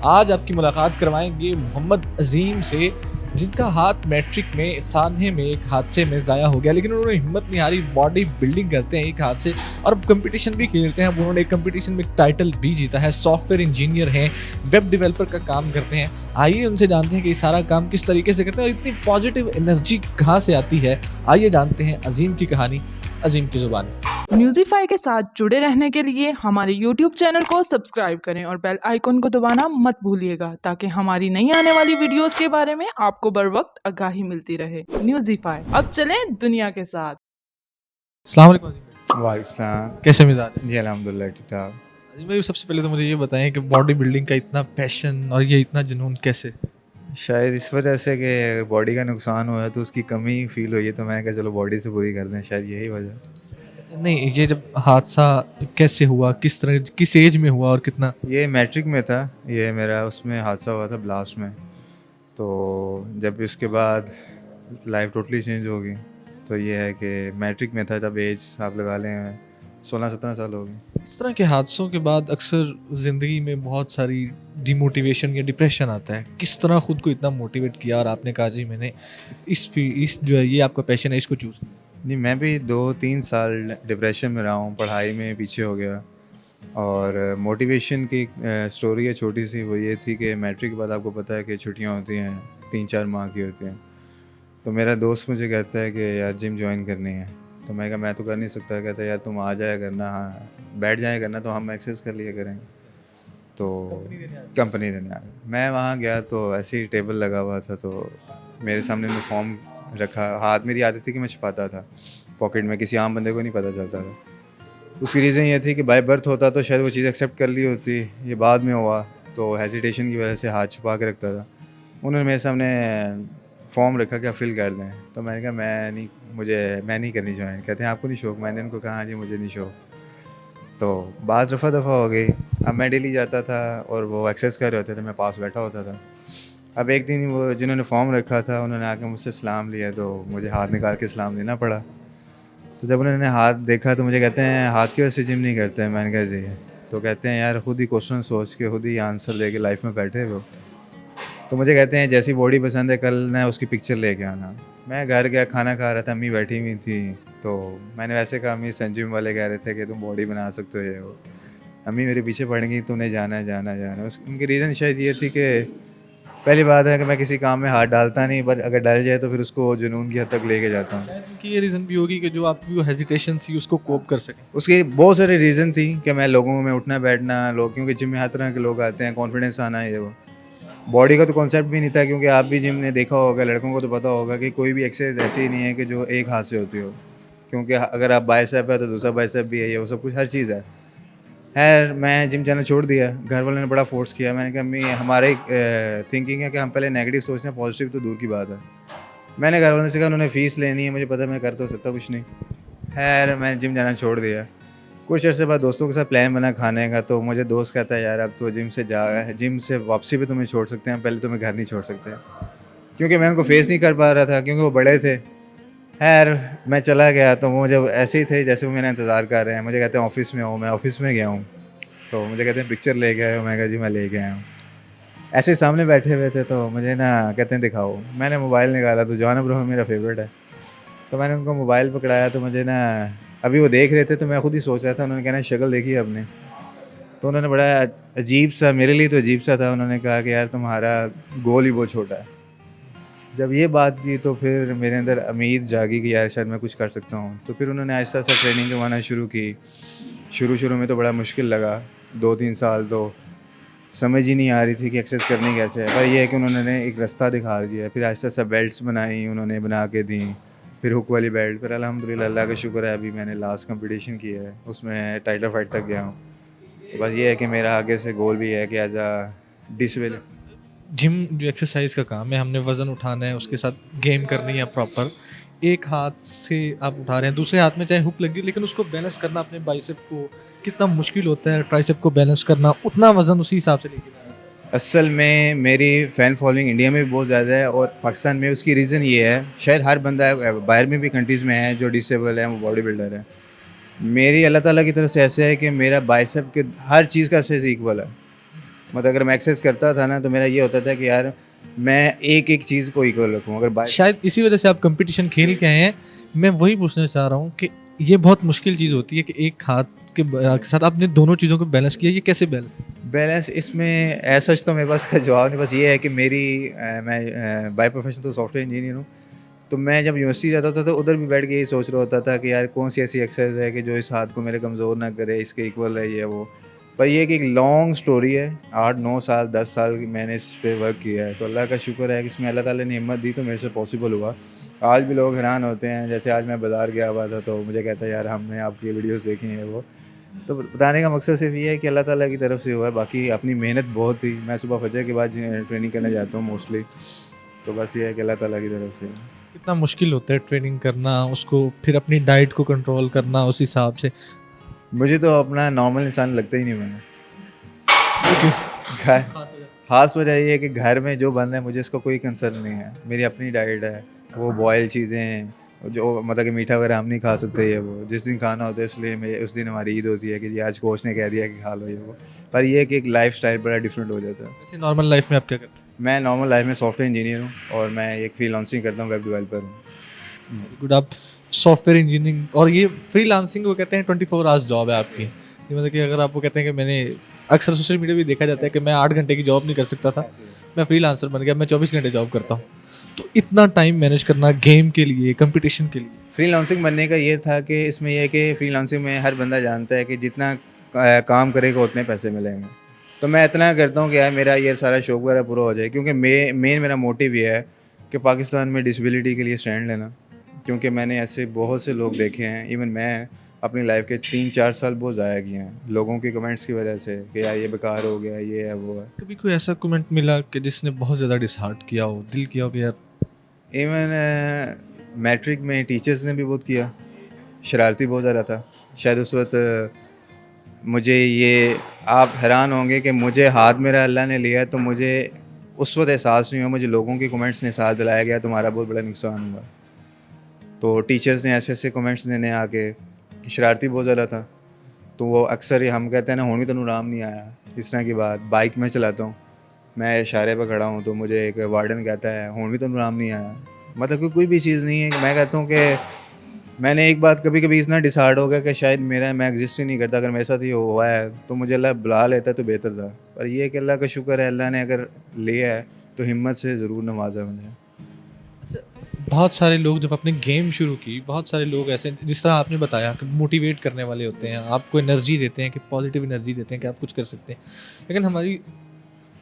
आज आपकी मुलाकात करवाएंगे मोहम्मद अजीम से, जिनका हाथ मैट्रिक में सानहे में एक हादसे में ज़ाया हो गया, लेकिन उन्होंने हिम्मत नहीं हारी, बॉडी बिल्डिंग करते हैं एक हाथ से और अब कंपटीशन भी खेलते हैं। अब उन्होंने एक कंपटीशन में टाइटल भी जीता है, सॉफ्टवेयर इंजीनियर हैं, वेब डेवलपर का काम करते हैं। आइए उनसे जानते हैं कि ये सारा काम किस तरीके से करते हैं और इतनी पॉजिटिव एनर्जी कहाँ से आती है। आइए जानते हैं अजीम की कहानी, अजीम की ज़ुबानी। म्यूजिफाई के साथ जुड़े रहने के लिए हमारे यूट्यूब चैनल को सब्सक्राइब करें और बेल आइकन को दबाना मत भूलिएगा, ताकि हमारी नई आने वाली वीडियोस के बारे में आपको बर वक्त आगाही मिलती रहे। म्यूजिफाई, अब चलें दुनिया के साथ। अस्सलाम वालेकुम अजीम भाई। वालेकुम। कैसे मिजाज है? जी अल्हम्दुलिल्लाह ठीक ठाक। अजीम भाई, सबसे पहले तो मुझे ये बताएं कि बॉडी बिल्डिंग का इतना पैशन और ये इतना जुनून कैसे? शायद इस वजह से कि अगर बॉडी का नुकसान हुआ है तो उसकी कमी फील हुई है, तो मैंने कहा चलो बॉडी से पूरी कर दें, शायद यही वजह। नहीं, ये जब हादसा कैसे हुआ, किस तरह, किस एज में हुआ और कितना? ये मैट्रिक में था, ये मेरा उसमें हादसा हुआ था ब्लास्ट में। तो जब इसके बाद लाइफ टोटली चेंज हो गई। तो ये है कि मैट्रिक में था तब, एज आप लगा लें 16-17 साल हो गई। इस तरह के हादसों के बाद अक्सर ज़िंदगी में बहुत सारी डिमोटिवेशन या डिप्रेशन आता है। किस तरह खुद को इतना मोटिवेट किया और आपने कहा जी मैंने इस जो है ये आपका पैशन है, इसको चूज़ किया? नहीं, मैं भी 2-3 साल डिप्रेशन में रहा हूँ, पढ़ाई में पीछे हो गया। और मोटिवेशन की स्टोरी है छोटी सी, वो ये थी कि मैट्रिक के बाद आपको पता है कि छुट्टियाँ होती हैं, 3-4 माह की होती हैं। तो मेरा दोस्त मुझे कहता है कि यार जिम ज्वाइन करनी है। तो मैं कहा मैं तो कर नहीं सकता। कहता है यार तुम आ जाया करना, हाँ बैठ जाया करना, तो हम एक्सरसाइज कर लिया करेंगे। तो कंपनी देने आ गए। मैं वहाँ गया तो ऐसे ही टेबल लगा हुआ था, तो मेरे सामने में फॉर्म रखा। हाथ, मेरी आदत थी कि मैं छुपाता था पॉकेट में, किसी आम बंदे को नहीं पता चलता था। उसकी रीज़न ये थी कि बाय बर्थ होता तो शायद वो चीज़ एक्सेप्ट कर ली होती, ये बाद में हुआ तो हेजिटेशन की वजह से हाथ छुपा के रखता था। उन्होंने मेरे सामने फॉर्म रखा कि आप फिल कर दें। तो मैंने कहा मैं नहीं करनी ज्वाइन। कहते हैं आपको नहीं शौक? मैंने उनको कहा हाँ जी मुझे नहीं शौक। तो बात रफ़ा दफ़ा हो गई। अब मैं डेली जाता था और वो एक्सरसाइज कर रहे होते थे, मैं पास बैठा होता था। अब एक दिन वो जिन्होंने फॉर्म रखा था उन्होंने आके मुझसे सलाम लिया, तो मुझे हाथ निकाल के सलाम देना पड़ा। तो जब उन्होंने हाथ देखा तो मुझे कहते हैं हाथ की वजह से जिम नहीं करते हैं? मैंने कहा जी। तो कहते हैं यार खुद ही क्वेश्चन सोच के खुद ही आंसर दे के लाइफ में बैठे हो। तो मुझे कहते हैं जैसी बॉडी पसंद है कल ना उसकी पिक्चर लेके आना। मैं घर गया, खाना खा रहा था, अम्मी बैठी हुई थी। तो मैंने वैसे कहा अम्मी संजिम वाले कह रहे थे कि तुम बॉडी बना सकते हो ये वो। अम्मी मेरे पीछे पड़ गई, तूने जाना है जाना है जाना है। उनकी रीज़न शायद ये थी कि पहली बात है कि मैं किसी काम में हाथ डालता नहीं, बट अगर डाल जाए तो फिर उसको जुनून की हद तक लेके जाता हूँ। शायद उनकी ये रीज़न भी होगी कि जो आपकी वो हेजिटेशन थी उसको कोप कर सकें। उसकी बहुत सारे रीज़न थी कि मैं लोगों में उठना बैठना, लोग क्योंकि जिम में हर तरह के लोग आते हैं, कॉन्फिडेंस आना ये वो। बॉडी का तो कॉन्सेप्ट भी नहीं था, क्योंकि आप भी जिम ने देखा होगा, लड़कों को तो पता होगा कि कोई भी एक्सरसाइज ऐसी ही नहीं है कि जो एक हाथ से होती हो। क्योंकि अगर आप बाइसेप है तो दूसरा बाइसेप भी है, ये वो सब कुछ हर चीज़ है। खैर मैं जिम जाना छोड़ दिया। घर वालों ने बड़ा फोर्स किया। मैंने कहा अम्मी हमारे थिंकिंग है कि हम पहले नेगेटिव सोचते हैं, पॉजिटिव तो दूर की बात है। मैंने घर वालों से कहा उन्होंने फ़ीस लेनी है, मुझे पता मैं कर तो सकता कुछ नहीं। खैर मैं जिम जाना छोड़ दिया। कुछ अर्से बाद दोस्तों के साथ प्लान बना खाने का, तो मुझे दोस्त कहता है यार अब तो जिम से वापसी पे तुम्हें छोड़ सकते हैं, पहले तुम्हें घर नहीं छोड़ सकते। क्योंकि मैं उनको फेस नहीं कर पा रहा था, क्योंकि वो बड़े थे। खैर मैं चला गया तो वो जब ऐसे ही थे जैसे वो मेरा इंतज़ार कर रहे हैं। मुझे कहते हैं ऑफ़िस में हो, मैं ऑफ़िस में गया हूँ। तो मुझे कहते हैं पिक्चर ले गए हो? मैं कहा जी मैं ले गया हूँ। ऐसे ही सामने बैठे हुए थे, तो मुझे ना कहते हैं दिखाओ। मैंने मोबाइल निकाला, तो जॉन अब्राहम मेरा फेवरेट है। तो मैंने उनको मोबाइल पकड़ाया, तो मुझे ना अभी वो देख रहे थे, तो मैं खुद ही सोच रहा था। उन्होंने कहना शक्ल देखी आपने? तो उन्होंने बड़ा अजीब सा, मेरे लिए तो अजीब सा था, उन्होंने कहा कि यार तुम्हारा गोल ही बहुत छोटा है। जब ये बात की तो फिर मेरे अंदर उम्मीद जागी कि यार शायद मैं कुछ कर सकता हूँ। तो फिर उन्होंने आहिस्ता आहिस्ता ट्रेनिंग करवाना शुरू की। शुरू में तो बड़ा मुश्किल लगा, 2-3 साल तो समझ ही नहीं आ रही थी कि एक्सरसाइज करनी कैसे है। पर ये है कि उन्होंने एक रास्ता दिखा दिया। फिर आहिस्ता आहिस्ता बेल्ट्स बनाई, उन्होंने बना के दी। फिर हुक वाली बेल्ट। फिर अल्हम्दुलिल्लाह अल्लाह का शुक्र है अभी मैंने लास्ट कंपटीशन किया है, उसमें टाइटल फाइट तक गया हूँ। तो बस ये है कि मेरा आगे से गोल भी है कि एज अ डिसविल। जिम जो एक्सरसाइज का काम है, हमने वज़न उठाना है, उसके साथ गेम करनी है प्रॉपर। एक हाथ से आप उठा रहे हैं, दूसरे हाथ में चाहे हुक लगी, लेकिन उसको बैलेंस करना अपने बाइसेप को कितना मुश्किल होता है, ट्राइसेप को बैलेंस करना, उतना वज़न उसी हिसाब से लेके जाना। असल में मेरी फ़ैन फॉलोइंग इंडिया में भी बहुत ज़्यादा है और पाकिस्तान में। उसकी रीज़न ये है, शायद हर बंदा बाहर में भी कंट्रीज़ में है जो डिसेबल है, वो बॉडी बिल्डर है। मेरी अल्लाह ताला की तरफ से ऐसे है कि मेरा बाइसेप के हर चीज़ का साइज़ इक्वल है। मतलब अगर मैं एक्सरसाइज करता था ना तो मेरा ये होता था कि यार मैं एक एक चीज़ को इक्वल रखूँ। अगर बाई शायद इसी वजह से आप कंपटीशन खेल के आए हैं। मैं वही पूछना चाह रहा हूँ कि ये बहुत मुश्किल चीज़ होती है कि एक हाथ के साथ आपने दोनों चीज़ों को बैलेंस किया, ये कैसे बैलेंस इसमें ऐसा तो मेरे पास का जवाब नहीं, बस ये है कि मैं बाय प्रोफेशन तो सॉफ्टवेयर इंजीनियर हूँ। तो मैं जब यूनिवर्सिटी जाता था तो उधर भी बैठ के यही सोच रहा होता था कि यार कौन सी ऐसी एक्सरसाइज है कि जो इस हाथ को मेरे कमज़ोर ना करे, इसके इक्वल है ये वो। पर ये कि एक लॉन्ग स्टोरी है, 8-9 साल 10 साल की मैंने इस पे वर्क किया है। तो अल्लाह का शुक्र है कि इसमें अल्लाह ताला ने हिम्मत दी तो मेरे से पॉसिबल हुआ। आज भी लोग हैरान होते हैं, जैसे आज मैं बाज़ार गया हुआ था तो मुझे कहता है यार हमने आपकी वीडियोज़ देखी हैं वो। तो बताने का मकसद सिर्फ ये है कि अल्लाह ताला की तरफ से हुआ है, बाकी अपनी मेहनत बहुत थी। मैं सुबह फजर के बाद ट्रेनिंग करने जाता हूँ मोस्टली, तो बस ये है कि अल्लाह ताला की तरफ से है। कितना मुश्किल होता है ट्रेनिंग करना, उसको फिर अपनी डाइट को कंट्रोल करना उस हिसाब से? मुझे तो अपना नॉर्मल इंसान लगता ही नहीं मैंने। घर ख़ास वजह ये है कि घर में जो बन रहा है मुझे इसका कोई कंसर्न नहीं है। मेरी अपनी डाइट है, वो बॉयल चीज़ें हैं, जो मतलब कि मीठा वगैरह हम नहीं खा सकते ये वो। जिस दिन खाना होता है इसलिए मैं उस दिन हमारी ईद होती है कि जी आज कोच ने कह दिया कि खा लो ये वो। पर ये है कि एक लाइफ़स्टाइल बड़ा डिफरेंट हो जाता है। वैसे नॉर्मल लाइफ में आप क्या करते मैं नॉर्मल लाइफ़ में सॉफ्टवेयर इंजीनियर हूँ और मैं एक फ्रीलांसिंग करता हूँ, वेब डेवलपर हूँ। हैं? गुड। आप सॉफ्टवेयर इंजीनियरिंग और ये फ्रीलांसिंग को कहते हैं 24 आवर्स जॉब है आपकी। ये मतलब कि अगर आपको कहते हैं कि मैंने अक्सर सोशल मीडिया भी देखा जाता है कि मैं 8 घंटे की जॉब नहीं कर सकता था, मैं फ्रीलांसर बन गया, मैं 24 घंटे जॉब करता हूँ। तो इतना टाइम मैनेज करना गेम के लिए, कंपटीशन के लिए। फ्रीलांसिंग बनने का ये था कि इसमें यह है कि फ्रीलांसिंग में हर बंदा जानता है कि जितना काम करेगा उतने पैसे मिलेंगे। तो मैं इतना करता हूँ कि यार मेरा ये सारा शौक वगैरह पूरा हो जाए, क्योंकि मेन मेरा मोटिव ये है कि पाकिस्तान में डिसेबिलिटी के लिए स्टैंड लेना। क्योंकि मैंने ऐसे बहुत से लोग देखे हैं, इवन मैं अपनी लाइफ के 3-4 साल बहुत ज़ाया किए हैं लोगों के कमेंट्स की वजह से कि यार ये बेकार हो गया, ये है वो है। कभी कोई ऐसा कमेंट मिला कि जिसने बहुत ज़्यादा डिसहार्ट किया हो, दिल किया हो कि यार इवन मैट्रिक में टीचर्स ने भी बहुत किया, शरारती बहुत ज़्यादा था। शायद उस वक्त मुझे ये आप हैरान होंगे कि मुझे हाथ मेरा अल्लाह ने लिया तो मुझे उस वक्त एहसास नहीं हुआ, मुझे लोगों के कमेंट्स ने एहसास दिलाया गया तुम्हारा बहुत बड़ा नुकसान हुआ। तो टीचर्स ने ऐसे ऐसे कमेंट्स देने आके कि शरारती बहुत ज़्यादा था। तो वो अक्सर ही हम कहते हैं ना, हुण भी तैनूं आराम नहीं आया, इस तरह की बात। बाइक में चलाता हूँ, मैं इशारे पर खड़ा हूँ तो मुझे एक वार्डन कहता है हुण भी तैनूं आराम नहीं आया। मतलब कि कोई भी चीज़ नहीं है। मैं कहता हूँ कि मैंने एक बात कभी कभी इतना डिसाइड हो गया कि शायद मैं एग्जिस्ट ही नहीं करता। अगर मेरे साथ ये हुआ है तो मुझे अल्लाह बुला लेता तो बेहतर था। पर ये है कि अल्लाह का शुक्र है, अल्लाह ने अगर लिया है तो हिम्मत से ज़रूर नवाजा मुझे। बहुत सारे लोग जब आपने गेम शुरू की, बहुत सारे लोग ऐसे जिस तरह आपने बताया कि मोटिवेट करने वाले होते हैं, आपको एनर्जी देते हैं, कि पॉजिटिव एनर्जी देते हैं कि आप कुछ कर सकते हैं। लेकिन हमारी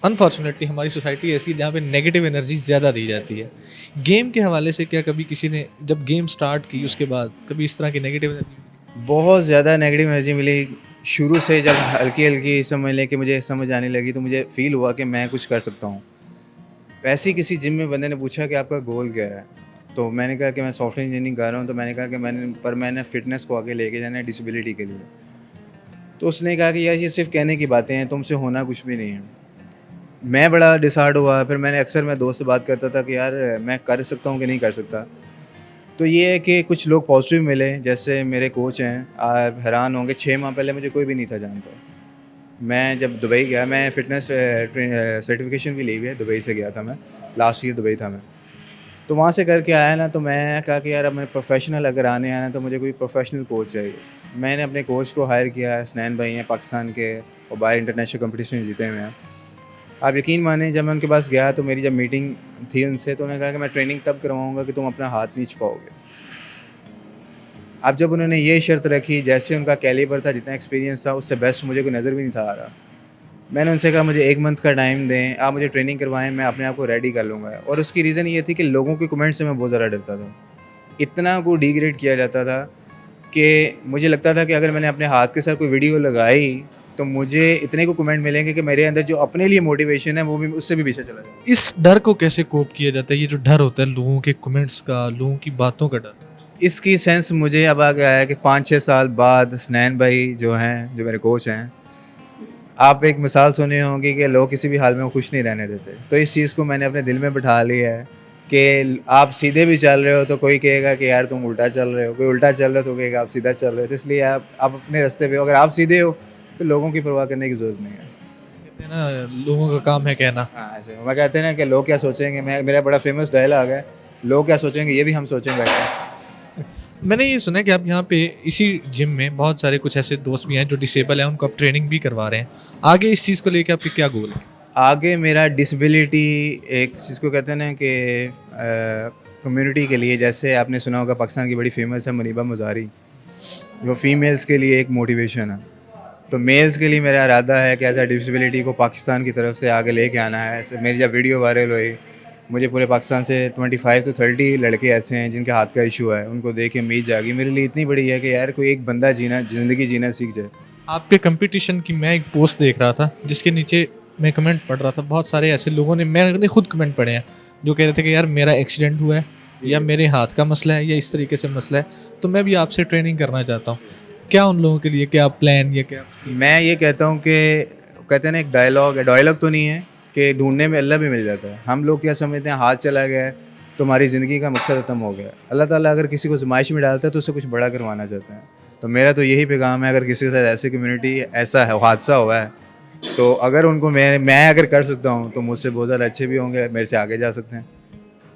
अनफॉर्चुनेटली हमारी सोसाइटी ऐसी है जहाँ पे नेगेटिव एनर्जी ज़्यादा दी जाती है। गेम के हवाले से क्या कभी किसी ने जब गेम स्टार्ट की उसके बाद कभी इस तरह की नेगेटिव एनर्जी? बहुत ज़्यादा नेगेटिव एनर्जी मिली शुरू से। जब हल्की हल्की समझ लें कि मुझे समझ आने लगी तो मुझे फ़ील हुआ कि मैं कुछ कर सकता हूँ। ऐसे ही किसी जिम में बंदे ने पूछा कि आपका गोल क्या है, तो मैंने कहा कि मैं सॉफ्टवेयर इंजीनियरिंग कर रहा हूँ। तो मैंने कहा कि मैंने फ़िटनेस को आगे लेके जाना है डिसेबिलिटी के लिए। तो उसने कहा कि यार ये सिर्फ कहने की बातें हैं, तुमसे होना कुछ भी नहीं है। मैं बड़ा डिसाइड हुआ। फिर मैं दोस्त से बात करता था कि यार मैं कर सकता हूँ कि नहीं कर सकता। तो ये है कि कुछ लोग पॉजिटिव मिले, जैसे मेरे कोच हैं। आप हैरान होंगे, 6 माह पहले मुझे कोई भी नहीं था जानता। मैं जब दुबई गया, मैं फ़िटनेस सर्टिफिकेशन भी ली हुई है, दुबई से गया था मैं। लास्ट ईयर दुबई था मैं। तो वहाँ से करके आया ना, तो मैं कहा कि यार अब मैं प्रोफेशनल अगर आने आना तो मुझे कोई प्रोफेशनल कोच चाहिए। मैंने अपने कोच को हायर किया है, हसनैन भाई हैं पाकिस्तान के, और बाहर इंटरनेशनल कंपटीशन जीते हुए हैं। आप यकीन माने, जब मैं उनके पास गया तो मेरी जब मीटिंग थी उनसे, तो उन्होंने कहा कि मैं ट्रेनिंग तब करवाऊँगा कि तुम अपना हाथ नहीं छुपाओगे। अब जब उन्होंने ये शर्त रखी, जैसे उनका कैलिबर था, जितना एक्सपीरियंस था, उससे बेस्ट मुझे कोई नज़र भी नहीं था आ रहा। मैंने उनसे कहा मुझे 1 मंथ का टाइम दें, आप मुझे ट्रेनिंग करवाएं, मैं अपने आप को रेडी कर लूँगा। और उसकी रीज़न ये थी कि लोगों के कमेंट से मैं बहुत ज़्यादा डरता था। इतना को डिग्रेड किया जाता था कि मुझे लगता था कि अगर मैंने अपने हाथ के साथ कोई वीडियो लगाई तो मुझे इतने को कमेंट मिलेंगे कि मेरे अंदर जो अपने लिए मोटिवेशन है वो भी उससे भी पीछे चला जाए। इस डर को कैसे कोप किया जाता है? ये जो डर होता है लोगों के कमेंट्स का, लोगों की बातों का डर। इसकी सेंस मुझे अब आ गया है कि 5-6 साल बाद हसनैन भाई जो हैं, जो मेरे कोच हैं, आप एक मिसाल सुने होंगे कि लोग किसी भी हाल में खुश नहीं रहने देते। तो इस चीज़ को मैंने अपने दिल में बिठा लिया है कि आप सीधे भी चल रहे हो तो कोई कहेगा कि यार तुम उल्टा चल रहे हो, कोई उल्टा चल रहे हो तो कहेगा आप सीधा चल रहे हो। तो इसलिए आप अपने रास्ते पे हो, अगर आप सीधे हो तो लोगों की परवाह करने की ज़रूरत नहीं है। कहते हैं ना, लोगों का काम है कहना। हाँ ऐसे मैं कहते हैं ना कि लोग क्या सोचेंगे, मैं मेरा बड़ा फेमस डायलॉग है, लोग क्या सोचेंगे ये भी हम सोचें बैठे। मैंने ये सुना है कि आप यहाँ पे इसी जिम में बहुत सारे कुछ ऐसे दोस्त भी हैं जो डिसेबल हैं, उनको आप ट्रेनिंग भी करवा रहे हैं। आगे इस चीज़ को लेके आपके क्या गोल है? आगे मेरा डिसेबिलिटी एक चीज़ को कहते हैं ना कि कम्युनिटी के लिए, जैसे आपने सुना होगा पाकिस्तान की बड़ी फेमस है मुनीबा मुजारी, जो फीमेल्स के लिए एक मोटिवेशन है। तो मेल्स के लिए मेरा इरादा है कि एज आ डिसेबिलिटी को पाकिस्तान की तरफ से आगे लेके आना है। ऐसे मेरी जब वीडियो वायरल हुई, मुझे पूरे पाकिस्तान से 25 से 30 लड़के ऐसे हैं जिनके हाथ का इशू है, उनको देख के उम्मीद जागी मेरे लिए इतनी बड़ी है कि यार कोई एक बंदा ज़िंदगी जीना सीख जाए। आपके कंपटीशन की मैं एक पोस्ट देख रहा था जिसके नीचे मैं कमेंट पढ़ रहा था, बहुत सारे ऐसे लोगों ने, मैंने खुद कमेंट पढ़े हैं जो कह रहे थे कि यार मेरा एक्सीडेंट हुआ है या मेरे हाथ का मसला है या इस तरीके से मसला है, तो मैं भी आपसे ट्रेनिंग करना चाहता हूँ। क्या उन लोगों के लिए क्या प्लान या क्या? मैं ये कहता हूँ कि कहते हैं ना एक डायलॉग है, डायलॉग तो नहीं है कि ढूंढने में अल्लाह भी मिल जाता है। हम लोग क्या समझते हैं हाथ चला गया है तो हमारी ज़िंदगी का मकसद ख़त्म हो गया। अल्लाह ताला अगर किसी को ज़माइश में डालता है तो उससे कुछ बड़ा करवाना चाहता है। तो मेरा तो यही पैगाम है, अगर किसी के साथ ऐसी कम्युनिटी ऐसा है हादसा हुआ है तो अगर उनको मैं अगर कर सकता हूँ तो मुझसे बहुत ज़्यादा अच्छे भी होंगे, मेरे से आगे जा सकते हैं।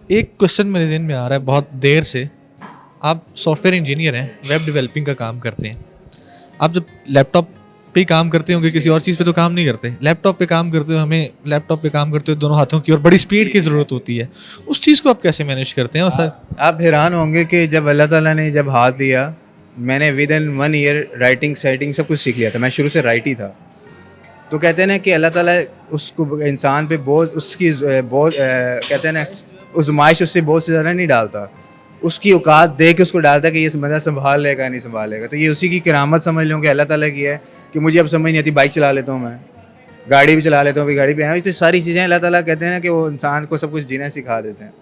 एक क्वेश्चन मेरे जहन में आ रहा है बहुत देर से। आप सॉफ्टवेयर इंजीनियर हैं, वेब डेवलपिंग का काम करते हैं। आप जब लैपटॉप पे ही काम करते होंगे, किसी और चीज़ पे तो काम नहीं करते। लैपटॉप पे काम करते हो, हमें लैपटॉप पे काम करते हो दोनों हाथों की और बड़ी स्पीड की ज़रूरत होती है। उस चीज़ को आप कैसे मैनेज करते हैं? और सर आप हैरान होंगे कि जब अल्लाह ताला ने जब हाथ लिया, मैंने विद इन 1 ईयर राइटिंग साइटिंग सब कुछ सीख लिया था। मैं शुरू से राइट ही था। तो कहते हैं ना कि अल्लाह ताला उसको इंसान पे बोझ उसकी बोझ कहते हैं ना आज़माइश उससे बोझ से ज़्यादा नहीं डालता, उसकी औकात देख के उसको डालता है कि ये बंदा संभाल लेगा नहीं संभाल लेगा। तो ये उसी की करामत समझ लूँ कि अल्लाह ताला की है कि मुझे अब समझ नहीं आती, बाइक चला लेता हूँ मैं, गाड़ी भी चला लेता हूँ, गाड़ी भी है। तो सारी चीज़ें अल्लाह ताला कहते हैं ना कि वो इंसान को सब कुछ जीना सिखा देते हैं।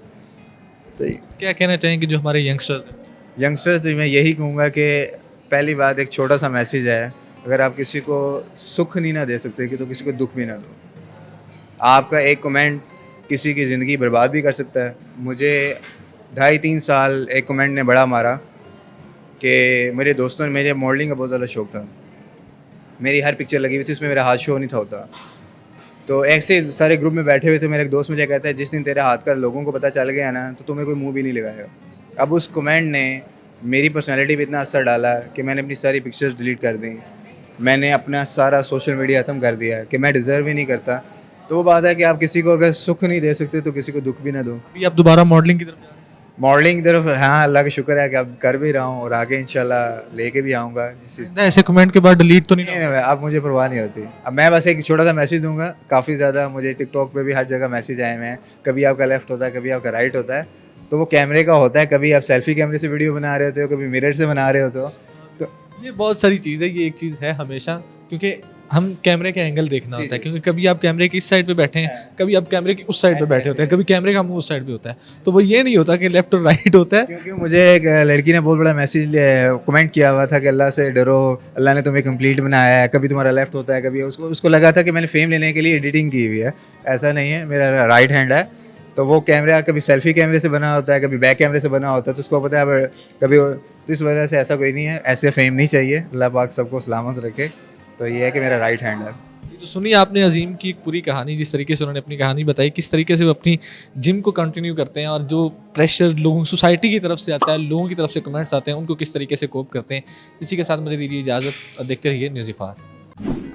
तो क्या कहना चाहेंगे जो हमारे यंगस्टर्स हैं? यंगस्टर्स मैं यही कहूँगा कि पहली बात एक छोटा सा मैसेज है, अगर आप किसी को सुख नहीं ना दे सकते कि तो किसी को दुख भी ना दो। आपका एक कमेंट किसी की ज़िंदगी बर्बाद भी कर सकता है। मुझे 2.5-3 साल एक कमेंट ने बड़ा मारा कि मेरे दोस्तों ने, मेरे मॉडलिंग का बहुत ज़्यादा शौक़ था, मेरी हर पिक्चर लगी हुई थी उसमें मेरा हाथ शो नहीं था होता। तो ऐसे सारे ग्रुप में बैठे हुए थे, मेरा एक दोस्त मुझे कहता है जिस दिन तेरे हाथ का लोगों को पता चल गया ना तो तुम्हें कोई मुंह भी नहीं लगाएगा। अब उस कमेंट ने मेरी पर्सनालिटी पे इतना असर डाला कि मैंने अपनी सारी पिक्चर्स डिलीट कर दी, मैंने अपना सारा सोशल मीडिया ख़त्म कर दिया कि मैं डिज़र्व ही नहीं करता। तो वो बात है कि आप किसी को अगर सुख नहीं दे सकते तो किसी को दुख भी ना दो। अभी आप दोबारा मॉडलिंग की तरफ जा रहे हैं? मॉडलिंग की तरफ हाँ अल्लाह का शुक्र है कि अब कर भी रहा हूँ और आगे इंशाल्लाह लेके भी आऊँगा इस चीज़। ऐसे कमेंट के बाद डिलीट तो नहीं? नहीं, अब मुझे परवाह नहीं होती। अब मैं बस एक छोटा सा मैसेज दूंगा, काफ़ी ज़्यादा मुझे टिकटॉक पे भी हर जगह मैसेज आए हुए हैं, कभी आपका लेफ़्ट होता है कभी आपका राइट होता है, तो वो कैमरे का होता है, कभी आप सेल्फी कैमरे से वीडियो बना रहे होते हो, कभी मिरर से बना रहे होते हो। तो ये बहुत सारी चीज़ है, ये एक चीज़ है हमेशा, क्योंकि हम कैमरे का एंगल देखना होता है, क्योंकि कभी आप कैमरे की इस साइड पे बैठे हैं, कभी आप कैमरे की उस साइड पे बैठे होते हैं, कभी कैमरे का मुंह उस साइड पे होता है, तो वो ये नहीं होता कि लेफ्ट और राइट होता है। क्योंकि मुझे एक लड़की ने बहुत बड़ा मैसेज कमेंट किया हुआ था कि अल्लाह से डरो, अल्लाह ने तुम्हें कंप्लीट बनाया है, कभी तुम्हारा लेफ्ट होता है कभी उसको लगा था कि मैंने फेम लेने के लिए एडिटिंग की हुई है। ऐसा नहीं है, मेरा राइट हैंड है, तो वो कैमरा कभी सेल्फी कैमरे से बना होता है, कभी बैक कैमरे से बना होता है, तो उसको पता है अब कभी, तो इस वजह से ऐसा कोई नहीं है। ऐसे फेम नहीं चाहिए, अल्लाह पाक सबको सलामत रखे। तो ये है कि मेरा राइट हैंड है। तो सुनिए आपने अजीम की एक पूरी कहानी, जिस तरीके से उन्होंने अपनी कहानी बताई, किस तरीके से वो अपनी जिम को कंटिन्यू करते हैं और जो प्रेशर लोगों सोसाइटी की तरफ से आता है, लोगों की तरफ से कमेंट्स आते हैं, उनको किस तरीके से कोप करते हैं। इसी के साथ मुझे दीजिए इजाज़त और देखते रहिए न्यूज़ इफ़ार।